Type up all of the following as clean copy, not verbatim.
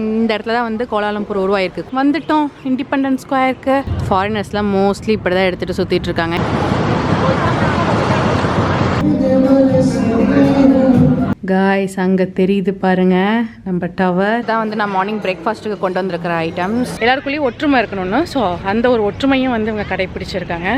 இந்த இடத்துல தான் வந்து கோலாலம்பூர் உருவாயிருக்கு. வந்துட்டோம் இண்டிபெண்டன்ஸ் ஸ்கொயருக்கு. ஃபாரினர்ஸ்லாம் மோஸ்ட்லி இப்படி தான் எடுத்துகிட்டு சுற்றிட்டு இருக்காங்க. காய்ஸ் அங்கே தெரியுது பாருங்க நம்ம டவர் தான் வந்து நான் மார்னிங் பிரேக்ஃபாஸ்ட்டுக்கு கொண்டு வந்திருக்கிற ஐட்டம்ஸ். எல்லாருக்குள்ளேயும் ஒற்றுமை இருக்கணும்னு ஸோ அந்த ஒரு ஒற்றுமையும் வந்து இவங்க கடைப்பிடிச்சிருக்காங்க.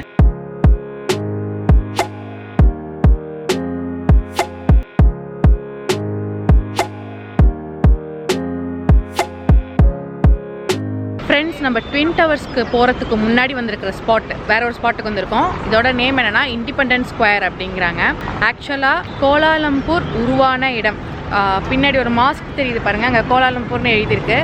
ஃப்ரெண்ட்ஸ், நம்ம ட்வின் டவர்ஸ்க்கு போகிறதுக்கு முன்னாடி வந்திருக்கிற ஸ்பாட் வேற ஒரு ஸ்பாட்டுக்கு வந்திருக்கோம். இதோட நேம் என்னன்னா இண்டிபெண்டன்ஸ் ஸ்கொயர் அப்படிங்கிறாங்க. ஆக்சுவலாக கோலாலம்பூர் உருவான இடம். பின்னாடி ஒரு மாஸ்க் தெரியுது பாருங்கள், அங்கே கோலாலம்பூர்னு எழுதியிருக்கு.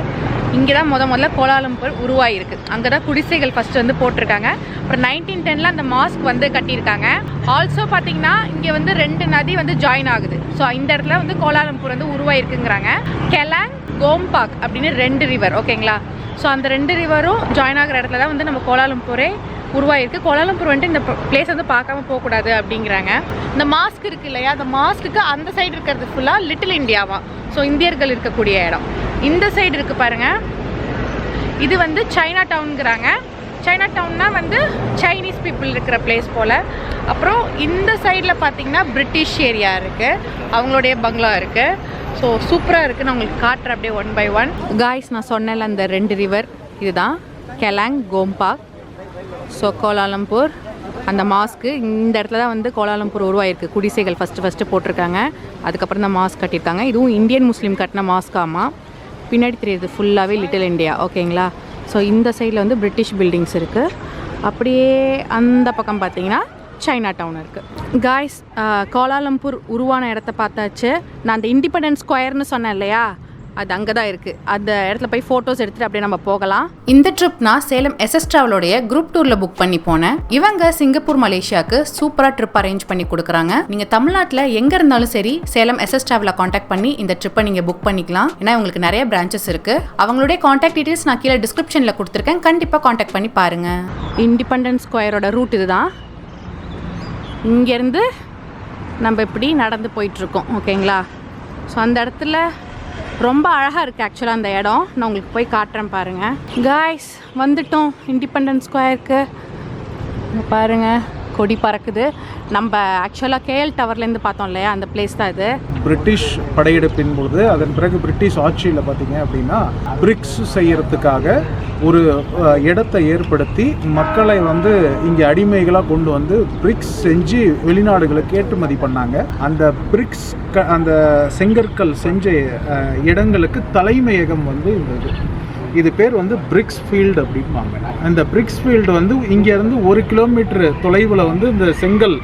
இங்கே தான் முதல்ல கோலாலம்பூர் உருவாயிருக்கு. அங்கே தான் குடிசைகள் ஃபஸ்ட்டு வந்து போட்டிருக்காங்க. அப்புறம் 1910 அந்த மாஸ்க் வந்து கட்டியிருக்காங்க. ஆல்சோ பார்த்தீங்கன்னா இங்கே வந்து 2 நதி வந்து ஜாயின் ஆகுது. ஸோ இந்த இடத்துல வந்து கோலாலம்பூர் வந்து உருவாயிருக்குங்கிறாங்க. கெலாங், கோம்பாக் அப்படின்னு 2 ரிவர். ஓகேங்களா? ஸோ அந்த 2 ரிவரும் ஜாயின் ஆகிற இடத்துல தான் வந்து நம்ம கோலாலம்பூரே உருவாயிருக்கு. கோலாலம்பூர் வந்துட்டு இந்த பிளேஸ் வந்து பார்க்காம போகக்கூடாது அப்படிங்கிறாங்க. இந்த மாஸ்க் இருக்குது இல்லையா, அந்த மாஸ்க்கு அந்த சைடு இருக்கிறது ஃபுல்லாக லிட்டில் இந்தியாவா. ஸோ இந்தியர்கள் இருக்கக்கூடிய இடம். இந்த சைடு இருக்குது பாருங்கள், இது வந்து சைனா டவுனுங்கிறாங்க. சைனா டவுன்னா வந்து சைனீஸ் பீப்புள் இருக்கிற பிளேஸ் போல். அப்புறம் இந்த சைடில் பார்த்தீங்கன்னா பிரிட்டிஷ் ஏரியா இருக்குது, அவங்களுடைய பங்களா இருக்குது. ஸோ சூப்பராக இருக்குது. நான் உங்களுக்கு காட்டுறேன் அப்படியே 1 by 1. காய்ஸ், நான் சொன்னேன்ல அந்த 2 ரிவர் இதுதான் கெலாங், கோம்பாக். ஸோ கோலாலம்பூர் அந்த மாஸ்க்கு இந்த இடத்துல தான் வந்து கோலாலம்பூர் உருவாயிருக்கு. குடிசைகள் ஃபஸ்ட்டு போட்டிருக்காங்க. அதுக்கப்புறம் தான் மாஸ்க் கட்டியிருக்காங்க. இதுவும் இந்தியன் முஸ்லீம் கட்டின மாஸ்காமா. பின்னாடி தெரியுது ஃபுல்லாகவே லிட்டில் இந்தியா. ஓகேங்களா? ஸோ இந்த சைடில் வந்து பிரிட்டிஷ் பில்டிங்ஸ் இருக்குது. அப்படியே அந்த பக்கம் பார்த்தீங்கன்னா சைனா டவுன் இருக்குது. காய்ஸ், கோலாலம்பூர் உருவான இடத்த பார்த்தாச்சு. நான் அந்த இண்டிபெண்டன்ஸ் ஸ்கொயர்னு சொன்னேன் இல்லையா, அது அங்கே தான் இருக்குது. அந்த இடத்துல போய் ஃபோட்டோஸ் எடுத்துகிட்டு அப்படியே நம்ம போகலாம். இந்த ட்ரிப் நான் சேலம் எஸ்எஸ் ட்ராவலோடைய குரூப் டூரில் புக் பண்ணி போனேன். இவங்க சிங்கப்பூர், மலேசியாவுக்கு சூப்பராக ட்ரிப் அரேஞ்ச் பண்ணி கொடுக்குறாங்க. நீங்கள் தமிழ்நாட்டில் எங்கே இருந்தாலும் சரி சேலம் எஸ்எஸ் ட்ராவலை காண்டாக்ட் பண்ணி இந்த ட்ரிப்பை நீங்கள் புக் பண்ணிக்கலாம். ஏன்னா உங்களுக்கு நிறைய பிரான்ச்சஸ் இருக்குது. அவங்களுடைய காண்டாக்ட் டீட்டெயில்ஸ் நான் கீழே டிஸ்கிரிப்ஷனில் கொடுத்துருக்கேன். கண்டிப்பாக காண்டாக்ட் பண்ணி பாருங்கள். இண்டிபெண்டன்ஸ் ஸ்கொயரோட ரூட் இதுதான். இங்கேருந்து நம்ம இப்படி நடந்து போயிட்டுருக்கோம். ஓகேங்களா? ஸோ அந்த இடத்துல ரொம்ப அழகாக இருக்குது ஆக்சுவலாக அந்த இடம். நான் உங்களுக்கு போய் காட்டுறேன் பாருங்கள். காய்ஸ், வந்துட்டோம் இண்டிபெண்டன்ஸ் ஸ்கொயருக்கு. பாருங்கள், கொடி பறக்குது. நம்ம ஆக்சுவலாக கேஎல் டவர்லேருந்து பார்த்தோம் இல்லையா, அந்த பிளேஸ் தான் இது. பிரிட்டிஷ் படையெடுப்பின் போது அதன் பிறகு பிரிட்டிஷ் ஆட்சியில் பார்த்தீங்க அப்படின்னா பிரிக்ஸ் செய்யறதுக்காக ஒரு இடத்தை ஏற்படுத்தி மக்களை வந்து இங்கே அடிமைகளாக கொண்டு வந்து பிரிக்ஸ் செஞ்சு வெளிநாடுகளுக்கு ஏற்றுமதி பண்ணாங்க. அந்த பிரிக்ஸ் அந்த செங்கற்கள் செஞ்ச இடங்களுக்கு தலைமையகம் வந்து இது பேர் வந்து பிரிக்ஸ் ஃபீல்டு அப்படிம்பாங்க. அந்த பிரிக்ஸ் ஃபீல்டு வந்து இங்கேருந்து 1 கிலோமீட்டர் தொலைவில் வந்து இந்த செங்கல்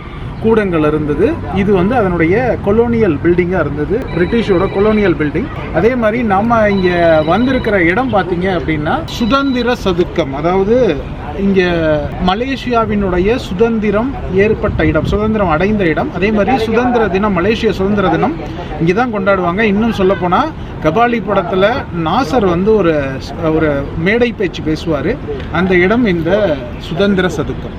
கூடங்கள் இருந்தது. இது வந்து அதனுடைய கொலோனியல் பில்டிங்காக இருந்தது, பிரிட்டிஷோட கொலோனியல் பில்டிங். அதே மாதிரி நம்ம இங்கே வந்திருக்கிற இடம் பார்த்தீங்க அப்படின்னா சுதந்திர சதுக்கம். அதாவது இங்கே மலேசியாவினுடைய சுதந்திரம் ஏற்பட்ட இடம், சுதந்திரம் அடைந்த இடம். அதே மாதிரி சுதந்திர தினம், மலேசிய சுதந்திர தினம் இங்கே தான் கொண்டாடுவாங்க. இன்னும் சொல்லப்போனால் கபாலி படத்தில் நாசர் வந்து ஒரு மேடை பேச்சு பேசுவார். அந்த இடம் இந்த சுதந்திர சதுக்கம்.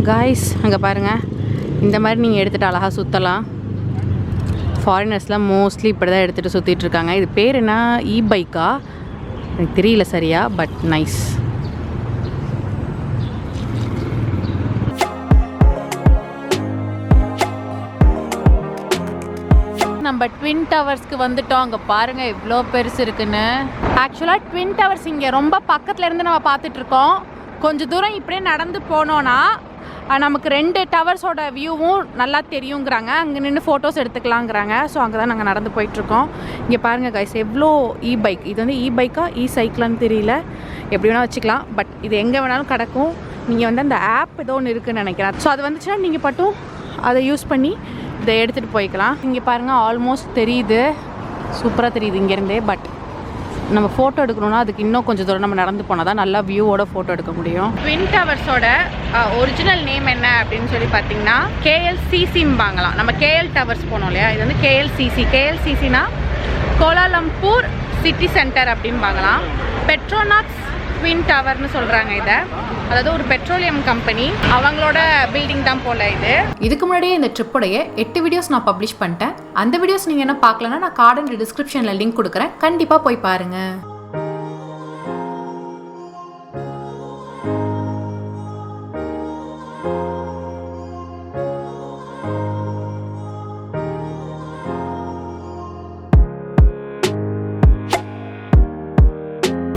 காய்ஸ், அங்கே பாருங்கள், இந்த மாதிரி நீங்கள் எடுத்துகிட்டு அழகாக சுற்றலாம். ஃபாரினர்ஸ்லாம் மோஸ்ட்லி இப்படி தான் எடுத்துகிட்டு சுற்றிட்டு இருக்காங்க. இது பேர் என்ன, பைக்கா எனக்கு தெரியல சரியா, பட் நைஸ். நம்ம ட்வின் டவர்ஸ்க்கு வந்துட்டோம். அங்கே பாருங்கள் எவ்வளோ பெருசு இருக்குன்னு. ஆக்சுவலாக ட்வின் டவர்ஸ் இங்கே ரொம்ப பக்கத்தில் இருந்து நம்ம பார்த்துட்ருக்கோம். கொஞ்சம் தூரம் இப்படியே நடந்து போனோன்னா நமக்கு 2 டவர்ஸோட வியூவும் நல்லா தெரியுங்கிறாங்க. அங்கே நின்று ஃபோட்டோஸ் எடுத்துக்கலாங்கிறாங்க. ஸோ அங்கே தான் நாங்கள் நடந்து போயிட்டுருக்கோம். இங்கே பாருங்கள் கைஸ், எவ்வளோ பைக். இது வந்து பைக்கா சைக்கிளான்னு தெரியல, எப்படி வேணால் வச்சுக்கலாம். பட் இது எங்கே வேணாலும் கிடக்கும். நீங்கள் வந்து அந்த ஆப் ஏதோ ஒன்று இருக்குதுன்னு நினைக்கிறேன். ஸோ அது வந்துச்சுன்னா நீங்கள் மட்டும் அதை யூஸ் பண்ணி இதை எடுத்துகிட்டு போய்க்கலாம். இங்கே பாருங்கள், ஆல்மோஸ்ட் தெரியுது, சூப்பராக தெரியுது இங்கேருந்தே. பட் நம்ம ஃபோட்டோ எடுக்கணும்னா அதுக்கு இன்னும் கொஞ்சம் தூரம் நம்ம நடந்து போனால் தான் நல்லா வியூவோட ஃபோட்டோ எடுக்க முடியும். ட்வின் டவர்ஸோட ஒரிஜினல் நேம் என்ன அப்படின்னு சொல்லி பார்த்தீங்கன்னா KLCCம்பாங்களாம். நம்ம KL டவர்ஸ் போனோம் இல்லையா, இது வந்து KLCCனா கோலாலம்பூர் சிட்டி சென்டர் அப்படின்பாங்களாம். பெட்ரோனாஸ் ட்வின் டவர்னு சொல்கிறாங்க இதை. அதாவது ஒரு பெட்ரோலியம் கம்பெனி அவங்களோட பில்டிங் தான் போல இது. இதுக்கு முன்னாடியே இந்த ட்ரிப்போடைய 8 வீடியோஸ் நான் பப்ளிஷ் பண்ணிட்டேன். அந்த வீடியோஸ் நீங்கள் என்ன பார்க்கலன்னா நான் கார்டு அண்ட் டிஸ்கிரிப்ஷனில் லிங்க் கொடுக்குறேன், கண்டிப்பாக போய் பாருங்கள்.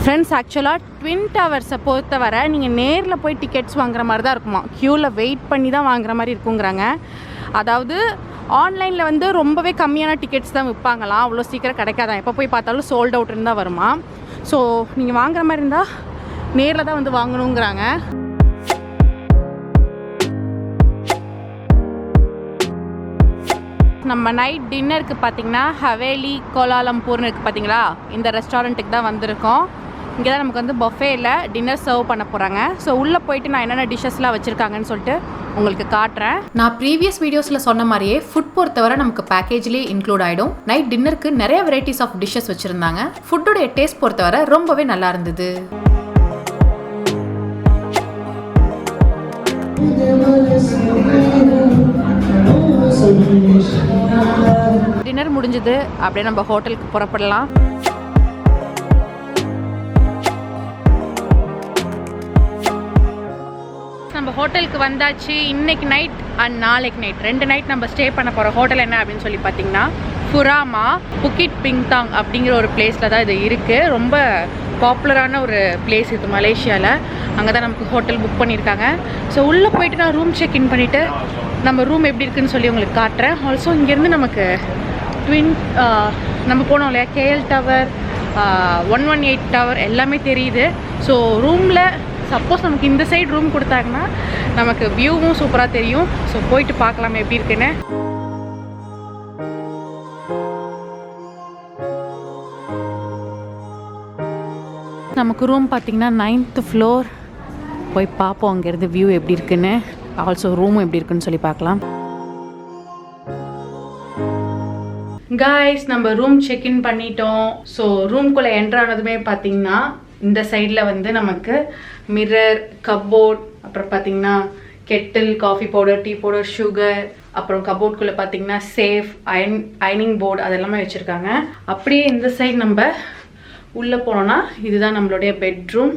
ஃப்ரெண்ட்ஸ், ஆக்சுவலாக ட்வின் டவர்ஸை பொறுத்தவரை நீங்கள் நேரில் போய் டிக்கெட்ஸ் வாங்குற மாதிரி தான் இருக்குமா, க்யூவில் வெயிட் பண்ணி தான் வாங்குற மாதிரி இருக்குங்கிறாங்க. அதாவது ஆன்லைனில் வந்து ரொம்பவே கம்மியான டிக்கெட்ஸ் தான் விற்பாங்களாம், அவ்வளோ சீக்கிரம் கிடைக்காதான், எப்போ போய் பார்த்தாலும் சோல்ட் அவுட்னு தான் வருமா. ஸோ நீங்கள் வாங்குற மாதிரி இருந்தால் நேரில் தான் வந்து வாங்கணுங்கிறாங்க. நம்ம நைட் டின்னருக்கு பார்த்தீங்கன்னா ஹவேலி கோலாலம்பூர்னு இருக்குது பார்த்தீங்களா, இந்த ரெஸ்டாரண்ட்டுக்கு தான் வந்திருக்கோம். இங்கே தான் நமக்கு வந்து பஃபேயில் டின்னர் சர்வ் பண்ண போகிறாங்க. ஸோ உள்ளே போயிட்டு நான் என்னென்ன டிஷ்ஷஸ்லாம் வச்சுருக்காங்கன்னு சொல்லிட்டு உங்களுக்கு காட்டுறேன். நான் ப்ரீவியஸ் வீடியோஸில் சொன்ன மாதிரியே ஃபுட் பொறுத்தவரை நமக்கு பேக்கேஜ்லேயே இன்க்ளூட் ஆகிடும். நைட் டின்னருக்கு நிறைய வெரைட்டிஸ் ஆஃப் டிஷ்ஷஸ் வச்சுருந்தாங்க. ஃபுட்டோடைய டேஸ்ட் பொறுத்தவரை ரொம்பவே நல்லா இருந்தது. டின்னர் முடிஞ்சது, அப்படியே நம்ம ஹோட்டலுக்கு புறப்படலாம். நம்ம ஹோட்டலுக்கு வந்தாச்சு. இன்னைக்கு நைட் அண்ட் நாளைக்கு நைட் 2 நைட் நம்ம ஸ்டே பண்ண போகிற ஹோட்டல் என்ன அப்படின்னு சொல்லி பார்த்தீங்கன்னா ஃபுராமா புக்கிட் பிங்தாங் அப்படிங்கிற ஒரு பிளேஸில் தான் இது இருக்குது. ரொம்ப பாப்புலரான ஒரு பிளேஸ் இது மலேசியாவில். அங்கே தான் நமக்கு ஹோட்டல் புக் பண்ணியிருக்காங்க. ஸோ உள்ளே போயிட்டு நான் ரூம் செக்இன் பண்ணிவிட்டு நம்ம ரூம் எப்படி இருக்குன்னு சொல்லி உங்களுக்கு காட்டுறேன். ஆல்சோ இங்கேருந்து நமக்கு ட்வின் நம்ம போனோம் இல்லையா, கேஎல் டவர், 118 டவர் எல்லாமே தெரியுது. ஸோ ரூமில் சப்போஸ் நமக்கு இந்த சைடு ரூம் கொடுத்தாங்கன்னா நமக்கு வியூவும் சூப்பராக தெரியும். ஸோ போயிட்டு பார்க்கலாம் எப்படி இருக்குன்னு. நமக்கு ரூம் பார்த்திங்கன்னா 9th ஃப்ளோர். போய் பார்ப்போம் அங்கேருந்து வியூ எப்படி இருக்குன்னு, ஆல்சோ ரூமும் எப்படி இருக்குன்னு சொல்லி பார்க்கலாம். காய்ஸ், நம்ம ரூம் செக்இன் பண்ணிட்டோம். ஸோ ரூம்குள்ளே என்ட்ரு ஆனதுமே பார்த்தீங்கன்னா இந்த சைடில் வந்து நமக்கு மிரர், கப்போர்ட், அப்புறம் பார்த்தீங்கன்னா Kettle, coffee powder, tea powder, sugar, அப்புறம் கபோர்ட்குள்ளே பார்த்தீங்கன்னா சேஃப், அயனிங் போர்டு அதெல்லாமே வச்சுருக்காங்க. அப்படியே இந்த சைடு நம்ம உள்ளே போனோன்னா இதுதான் நம்மளுடைய பெட்ரூம்.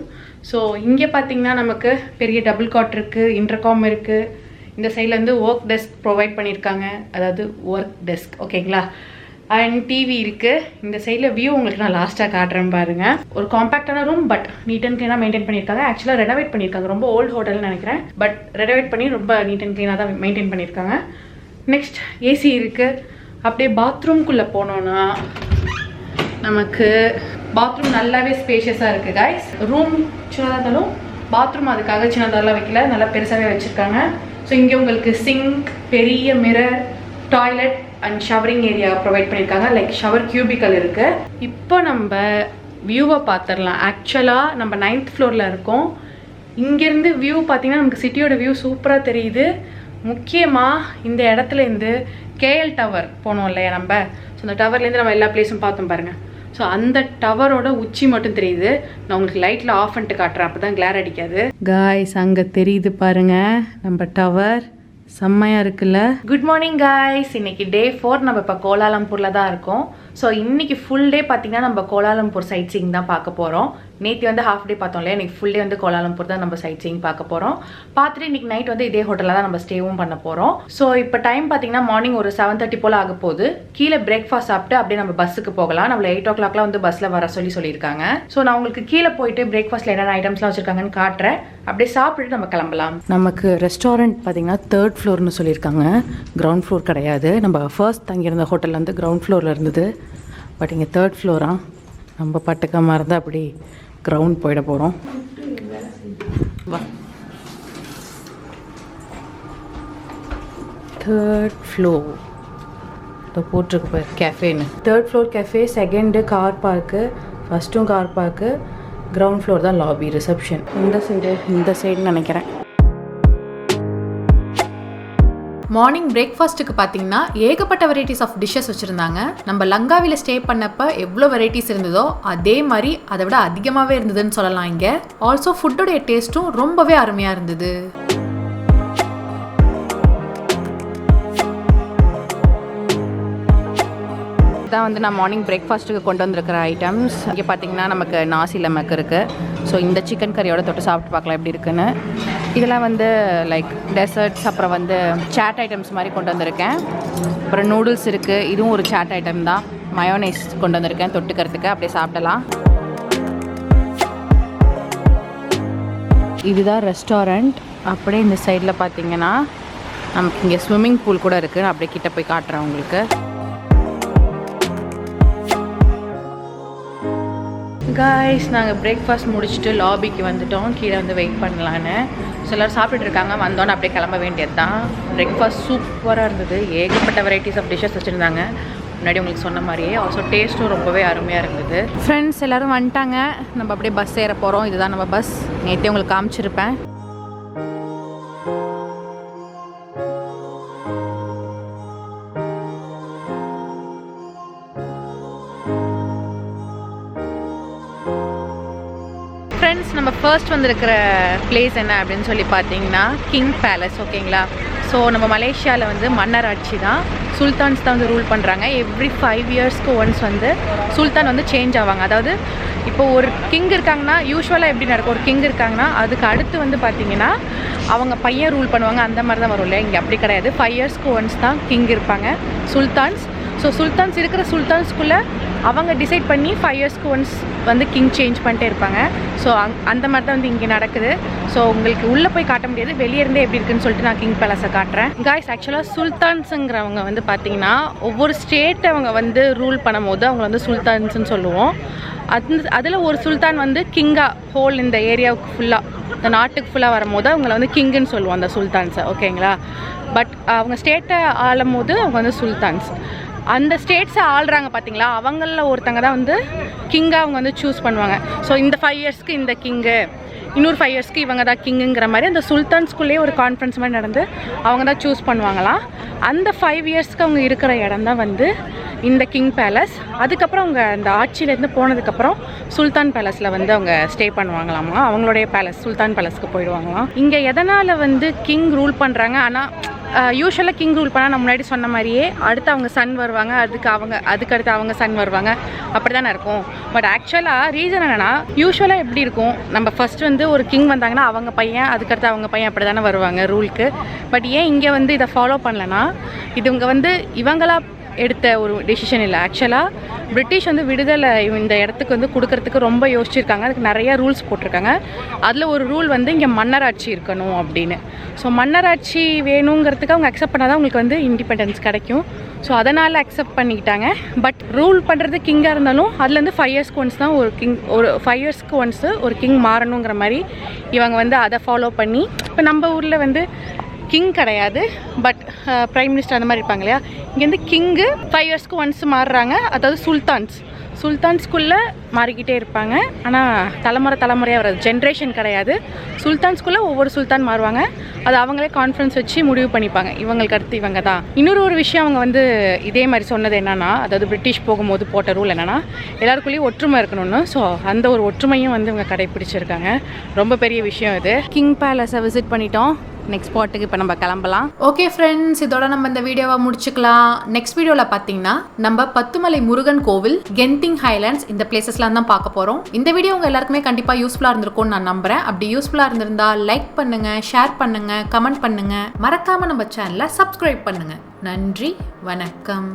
ஸோ இங்கே பார்த்தீங்கன்னா நமக்கு பெரிய டபுள் காட் இருக்குது, இன்டர்காம் இருக்குது. இந்த சைட்லேருந்து ஒர்க் டெஸ்க் ப்ரொவைட் பண்ணியிருக்காங்க, அதாவது ஒர்க் டெஸ்க், ஓகேங்களா. அண்ட் டிவி இருக்குது. இந்த சைடில் வியூ உங்களுக்கு நான் லாஸ்ட்டாக காட்டுறேன் பாருங்கள். ஒரு காம்பேக்டான ரூம், பட் நீட் அண்ட் க்ளீனாக மெயின்டைன் பண்ணியிருக்காங்க. ஆக்சுவலாக ரெனோவேட் பண்ணியிருக்காங்க, ரொம்ப ஓல்டு ஹோட்டல்னு நினைக்கிறேன், பட் ரெனோவேட் பண்ணி ரொம்ப நீட் அண்ட் க்ளீனாக தான் மெயின்டைன் பண்ணியிருக்காங்க. நெக்ஸ்ட் ஏசி இருக்குது. அப்படியே பாத்ரூம்குள்ளே போனோன்னா நமக்கு பாத்ரூம் நல்லாவே ஸ்பேஷியஸாக இருக்குது கைஸ். ரூம் சின்னதாக இருந்தாலும் பாத்ரூம் அதுக்காக சின்னதாலாம் வைக்கல, நல்லா பெருசாகவே வச்சுருக்காங்க. ஸோ இங்கே உங்களுக்கு சிங்க், பெரிய mirror, toilet and showering area provide பண்ணியிருக்காங்க. லைக் ஷவர் கியூபிக்கல் இருக்குது. இப்போ நம்ம வியூவை பார்த்துடலாம். ஆக்சுவலாக நம்ம 9th ஃப்ளோரில் இருக்கோம். இங்கேருந்து வியூ பார்த்திங்கன்னா நமக்கு சிட்டியோட வியூ சூப்பராக தெரியுது. முக்கியமாக இந்த இடத்துலேருந்து கேஎல் டவர் போனோம் இல்லையா நம்ம, ஸோ அந்த டவர்லேருந்து நம்ம எல்லா பிளேஸும் பார்த்தோம் பாருங்கள். ஸோ அந்த டவரோட உச்சி மட்டும் தெரியுது. நான் உங்களுக்கு லைட்டில் ஆஃப் பண்ணிட்டு காட்டுறேன், அப்போ தான் கிளார் அடிக்காது. காய்ஸ், அங்கே தெரியுது பாருங்கள் நம்ம டவர், செம்மையாக இருக்குல்ல. Good morning guys. இன்னைக்கு டே 4. நம்ம இப்போ கோலாலம்பூரில் தான் இருக்கோம். ஸோ இன்னைக்கு ஃபுல் டே பார்த்தீங்கன்னா நம்ம கோலாலம்பூர் சைட் சீயிங் தான் பார்க்க போகிறோம். நேற்று வந்து ஹாஃப் டே பார்த்தோம் இல்லையா, இன்னைக்கு ஃபுல் டே வந்து கோலாலம்பூர் தான் நம்ம சைட் சீயிங் பார்க்க போகிறோம். பார்த்துட்டு இன்னைக்கு நைட் வந்து இதே ஹோட்டலில் தான் நம்ம ஸ்டேவும் பண்ண போகிறோம். ஸோ இப்போ டைம் பார்த்தீங்கன்னா மார்னிங் ஒரு 7:30 போல் ஆக போகுது. கீழே பிரேக்ஃபாஸ்ட் சாப்பிட்டு அப்படியே நம்ம பஸ்ஸுக்கு போகலாம். நம்மள 8 o'clockலாம் வந்து பஸ்ஸில் வர சொல்லியிருக்காங்க. ஸோ நான் உங்களுக்கு கீழே போயிட்டு பிரேக்ஃபாஸ்ட்டில் என்னென்ன ஐட்டம்ஸ்லாம் வச்சுருக்காங்கன்னு காட்டுறேன். அப்படியே சாப்பிட்டுட்டு நம்ம கிளம்பலாம். நமக்கு ரெஸ்டாரண்ட் பார்த்தீங்கன்னா 3rd ஃப்ளோர்னு சொல்லியிருக்காங்க, கிரவுண்ட் ஃப்ளோர் கிடையாது. நம்ம ஃபர்ஸ்ட் தங்கியிருந்த ஹோட்டலில் வந்து கிரவுண்ட் ஃப்ளோரில் இருந்தது, பட் இங்கே 3rd ஃப்ளோரா. நம்ம பட்டுக்காமல் இருந்தால் அப்படி கிரவுண்ட் போயிட போகிறோம். வா, 3rd ஃப்ளோர் இப்போ போட்டிருக்கு பாரு கேஃபேன்னு. 3rd floor cafe, 2nd car park, ஃபஸ்ட்டும் கார் பார்க்கு, கிரவுண்ட் ஃப்ளோர் தான் லாபி, ரிசப்ஷன். இந்த சைடுன்னு நினைக்கிறேன். மார்னிங் பிரேக்ஃபாஸ்ட்டுக்கு பார்த்தீங்கன்னா ஏகப்பட்ட வெரைட்டிஸ் ஆஃப் டிஷ்ஷஸ் வச்சுருந்தாங்க. நம்ம லங்காவியில் ஸ்டே பண்ணப்போ எவ்வளோ வெரைட்டிஸ் இருந்ததோ அதே மாதிரி அதை விட அதிகமாகவே இருந்ததுன்னு சொல்லலாம் இங்கே. ஆல்சோ ஃபுட்டோடைய டேஸ்ட்டும் ரொம்பவே அருமையாக இருந்தது. இதான் வந்து நான் மார்னிங் பிரேக்ஃபாஸ்ட்டுக்கு கொண்டு வந்திருக்கிற ஐட்டம்ஸ். இங்கே பார்த்தீங்கன்னா நமக்கு நாசி லெமக் இருக்குது. ஸோ இந்த சிக்கன் கறியோட தொட்டு சாப்பிட்டு பார்க்கலாம் எப்படி இருக்குன்னு. இதெல்லாம் வந்து லைக் டெசர்ட்ஸ், அப்புறம் வந்து சாட் ஐட்டம்ஸ் மாதிரி கொண்டு வந்திருக்கேன். அப்புறம் நூடுல்ஸ் இருக்குது, இதுவும் ஒரு சாட் ஐட்டம் தான். மயோனைஸ் கொண்டு வந்திருக்கேன் தொட்டுக்கிறதுக்கு, அப்படியே சாப்பிடலாம். இதுதான் ரெஸ்டாரண்ட். அப்படியே இந்த சைடில் பார்த்தீங்கன்னா நமக்கு இங்கே ஸ்விம்மிங் பூல் கூட இருக்குது. நான் அப்படியே கிட்ட போய் காட்டுறேன் உங்களுக்கு. காய்ஸ், நாங்கள் பிரேக்ஃபாஸ்ட் முடிச்சுட்டு லாபிக்கு வந்துட்டோம். கீழே வந்து வெயிட் பண்ணலான்னு. ஸோ எல்லோரும் சாப்பிட்டுட்டு இருக்காங்க. வந்தோன்னே அப்படியே கிளம்ப வேண்டியது தான். பிரேக்ஃபாஸ்ட் சூப்பராக இருந்தது. ஏகப்பட்ட வெரைட்டிஸ் ஆஃப் டிஷ்ஷஸ் வச்சுருந்தாங்க. முன்னாடி உங்களுக்கு சொன்ன மாதிரியே. ஆல்சோ டேஸ்ட்டும் ரொம்பவே அருமையாக இருந்தது. ஃப்ரெண்ட்ஸ் எல்லோரும் வந்துட்டாங்க. நம்ம அப்படியே பஸ் ஏற போகிறோம். இதுதான் நம்ம பஸ். நேற்றே உங்களுக்கு காமிச்சிருப்பேன். ஃப்ரெண்ட்ஸ், நம்ம ஃபர்ஸ்ட் வந்திருக்கிற பிளேஸ் என்ன அப்படின்னு சொல்லி பார்த்தீங்கன்னா கிங் பேலஸ். ஓகேங்களா? ஸோ நம்ம மலேசியாவில் வந்து மன்னர் ஆட்சி தான், சுல்தான்ஸ் தான் வந்து ரூல் பண்ணுறாங்க. எவ்ரி 5 இயர்ஸ்க்கு ஒன்ஸ் வந்து சுல்தான் வந்து சேஞ்ச் ஆவாங்க. அதாவது இப்போ ஒரு கிங் இருக்காங்கன்னா யூஸ்வலாக எப்படி நடக்கும், ஒரு கிங் இருக்காங்கன்னா அதுக்கு அடுத்து வந்து பார்த்திங்கன்னா அவங்க பையன் ரூல் பண்ணுவாங்க. அந்த மாதிரி தான் வரும் இல்லையா? இங்கே அப்படி கிடையாது. 5 இயர்ஸ்க்கு ஒன்ஸ் தான் கிங் இருப்பாங்க, சுல்தான்ஸ். ஸோ சுல்தான்ஸ் இருக்கிற சுல்தான்ஸ்குள்ளே அவங்க டிசைட் பண்ணி 5 இயர்ஸ்க்கு ஒன்ஸ் வந்து கிங் சேஞ்ச் பண்ணிட்டே இருப்பாங்க. ஸோ அந்த மாதிரி தான் வந்து இங்கே நடக்குது. ஸோ உங்களுக்கு உள்ளே போய் காட்ட முடியாது, வெளியே இருந்தே எப்படி இருக்குன்னு சொல்லிட்டு நான் கிங் பேலஸை காட்டுறேன். காய்ஸ், ஆக்சுவலாக சுல்தான்ஸுங்கிறவங்க வந்து பார்த்திங்கன்னா ஒவ்வொரு ஸ்டேட்டை அவங்க வந்து ரூல் பண்ணும் போது அவங்க வந்து சுல்தான்ஸ்ன்னு சொல்லுவோம். அதில் ஒரு சுல்தான் வந்து கிங்காக ஹோல் இந்த ஏரியாவுக்கு ஃபுல்லாக, இந்த நாட்டுக்கு ஃபுல்லாக வரும்போது அவங்கள வந்து கிங்குன்னு சொல்லுவோம் அந்த சுல்தான்ஸை. ஓகேங்களா? பட் அவங்க ஸ்டேட்டை ஆளும் போது அவங்க வந்து சுல்தான்ஸ். அந்த ஸ்டேட்ஸை ஆள்றாங்க பார்த்தீங்களா, அவங்களில் ஒருத்தங்க தான் வந்து கிங்காக அவங்க வந்து சூஸ் பண்ணுவாங்க. ஸோ இந்த 5 இயர்ஸ்க்கு இந்த கிங்கு, இன்னொரு 5 இயர்ஸ்க்கு இவங்க தான் கிங்குங்கிற மாதிரி அந்த சுல்தான்ஸ்குள்ளேயே ஒரு கான்ஃபரன்ஸ் மாதிரி நடந்து அவங்க தான் சூஸ் பண்ணுவாங்களாம். அந்த 5 இயர்ஸ்க்கு அவங்க இருக்கிற இடம் தான் வந்து இந்த கிங் பேலஸ். அதுக்கப்புறம் அவங்க அந்த ஆட்சியிலேருந்து போனதுக்கப்புறம் சுல்தான் பேலஸில் வந்து அவங்க ஸ்டே பண்ணுவாங்களாமா. அவங்களுடைய பேலஸ் சுல்தான் பேலஸ்க்கு போயிடுவாங்களாம். இங்கே எதனால் வந்து கிங் ரூல் பண்ணுறாங்க, ஆனால் யூஸ்வலாக கிங் ரூல் பண்ணால் நான் முன்னாடி சொன்ன மாதிரியே அடுத்து அவங்க சன் வருவாங்க, அதுக்கடுத்து அவங்க சன் வருவாங்க, அப்படி தானே இருக்கும். பட் ஆக்சுவலாக ரீசன் என்னென்னா, யூஸ்வலாக எப்படி இருக்கும், நம்ம ஃபஸ்ட் வந்து ஒரு கிங் வந்தாங்கன்னா அவங்க பையன், அதுக்கடுத்து அவங்க பையன் அப்படி தானே வருவாங்க ரூலுக்கு. பட் ஏன் இங்கே வந்து இதை ஃபாலோ பண்ணலன்னா, இவங்க வந்து இவங்களா எடுத்த ஒரு டெசிஷன் இல்லை. ஆக்சுவலாக பிரிட்டிஷ் வந்து விடுதலை இந்த இடத்துக்கு வந்து கொடுக்கறதுக்கு ரொம்ப யோசிச்சிருக்காங்க. அதுக்கு நிறையா ரூல்ஸ் போட்டிருக்காங்க. அதில் ஒரு ரூல் வந்து இங்கே மன்னராட்சி இருக்கணும் அப்படின்னு. ஸோ மன்னராட்சி வேணுங்கிறதுக்கு அவங்க அக்செப்ட் பண்ணால் தான் உங்களுக்கு வந்து இண்டிபெண்டன்ஸ் கிடைக்கும். ஸோ அதனால் அக்செப்ட் பண்ணிக்கிட்டாங்க. பட் ரூல் பண்ணுறது கிங்காக இருந்தாலும் அதுலேருந்து 5 இயர்ஸ்க்கு ஒன்ஸ் தான் ஒரு 5 இயர்ஸ்க்கு ஒன்ஸு ஒரு கிங் மாறணுங்கிற மாதிரி இவங்க வந்து அதை ஃபாலோ பண்ணி, இப்போ நம்ம ஊரில் வந்து கிங் கிடையாது, பட் ப்ரைம் மினிஸ்டர் அந்த மாதிரி இருப்பாங்க இல்லையா, இங்கேருந்து கிங்கு 5 இயர்ஸ்க்கு ஒன்ஸ் மாறுறாங்க. அதாவது சுல்தான்ஸ்குள்ளே மாறிக்கிட்டே இருப்பாங்க. ஆனால் தலைமுறையாக வராது, ஜென்ரேஷன் கிடையாது. சுல்தான்ஸ்குள்ளே ஒவ்வொரு சுல்தான் மாறுவாங்க. அது அவங்களே கான்ஃபரன்ஸ் வச்சு முடிவு பண்ணிப்பாங்க, இவங்களுக்கு அடுத்து இவங்க தான். இன்னொரு விஷயம் அவங்க வந்து இதே மாதிரி சொன்னது என்னென்னா, அதாவது பிரிட்டிஷ் போகும்போது போட்ட ரூல் என்னென்னா எல்லாருக்குள்ளேயும் ஒற்றுமை இருக்கணும்னு. ஸோ அந்த ஒரு ஒற்றுமையும் வந்து இவங்க கடைப்பிடிச்சிருக்காங்க. ரொம்ப பெரிய விஷயம் இது. கிங் பேலஸை விசிட் பண்ணிட்டோம். நெக்ஸ்ட் ஸ்பாட்டுக்கு இப்போ நம்ம கிளம்பலாம். ஓகே ஃப்ரெண்ட்ஸ், இதோட நம்ம இந்த வீடியோவை முடிச்சுக்கலாம். நெக்ஸ்ட் வீடியோவில் பார்த்தீங்கன்னா நம்ம பத்துமலை முருகன் கோவில், கென்திங் ஹைலாண்ட்ஸ், இந்த பிளேசஸ்லாம் தான் பார்க்க போகிறோம். இந்த வீடியோ உங்கள் எல்லாருக்குமே கண்டிப்பாக யூஸ்ஃபுல்லாக இருந்திருக்கும்னு நான் நம்புறேன். அப்படி யூஸ்ஃபுல்லாக இருந்திருந்தா லைக் பண்ணுங்க, ஷேர் பண்ணுங்க, கமெண்ட் பண்ணுங்க, மறக்காம நம்ம சேனலை சப்ஸ்கிரைப் பண்ணுங்க. நன்றி, வணக்கம்.